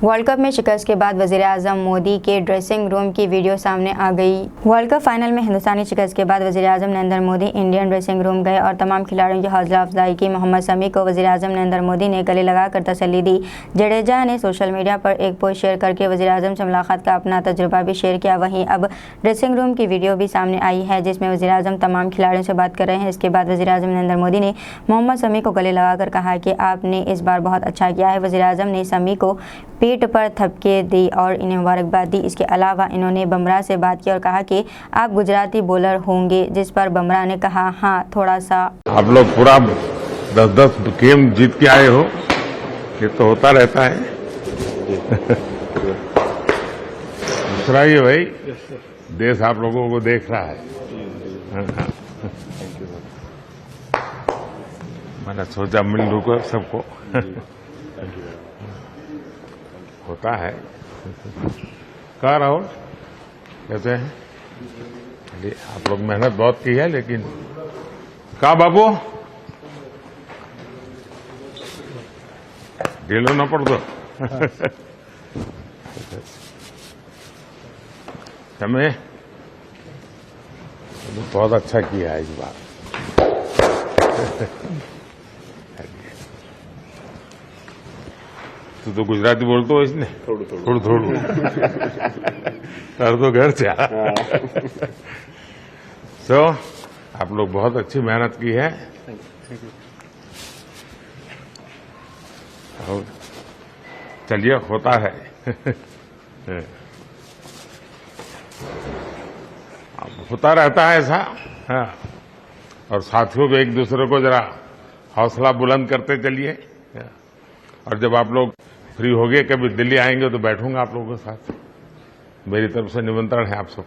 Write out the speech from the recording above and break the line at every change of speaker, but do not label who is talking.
World cup में शिकस्त के बाद वज़ीर-ए-आज़म मोदी के ड्रेसिंग रूम की वीडियो सामने आ गई। वर्ल्ड कप फाइनल में हिंदुस्तानी शिकस्त के बाद वज़ीर-ए-आज़म Narendra Modi Indian dressing room गए और तमाम खिलाड़ियों की हौसला अफजाई की। मोहम्मद शमी को वज़ीर-ए-आज़म नरेंद्र मोदी ने गले लगाकर तसल्ली दी। जडेजा ने सोशल मीडिया पर एक पोस्ट शेयर करके वज़ीर-ए-आज़म से मुलाकात का अपना तजुर्बा भी शेयर किया। वहीं अब ड्रेसिंग रूम की वीडियो भी सामने आई है जिसमें वज़ीर-ए-आज़म तमाम खिलाड़ियों से बात कर रहे हैं। इसके बाद वज़ीर-ए-आज़म नरेंद्र मोदी ने मोहम्मद शमी को गले लगाकर कहा कि आपने इस बार बहुत अच्छा किया है। वज़ीर-ए-आज़म ने शमी को पीठ पर थपके दी और इन्हें मुबारकबाद दी। इसके अलावा इन्होंने बुमराह से बात की और कहा कि आप गुजराती बॉलर होंगे, जिस पर बुमराह ने कहा हाँ थोड़ा सा।
आप लोग पूरा 10-10 गेम जीत के आए हो, ये तो होता रहता है। दूसरा ये भाई देश आप लोगों को देख रहा है। मैंने सोचा मिल लूँ को सबको। होता है। कहाँ राहुल कैसे हैं? अरे आप लोग मेहनत बहुत की है, लेकिन कहा बाबू ढीलो ना पड़ दो। समय बहुत अच्छा किया है इस बार। तो गुजराती बोलते हो इसने? थोड़ू कर दो घर से। तो आप लोग बहुत अच्छी मेहनत की है। और चलिए होता है। होता रहता है ऐसा। हाँ। और साथियों को एक दूसरे को जरा हौसला बुलंद करते चलिए। और जब आप लोग फ्री हो गए कभी दिल्ली आएंगे तो बैठूंगा आप लोगों के साथ। मेरी तरफ से निमंत्रण है आप सब।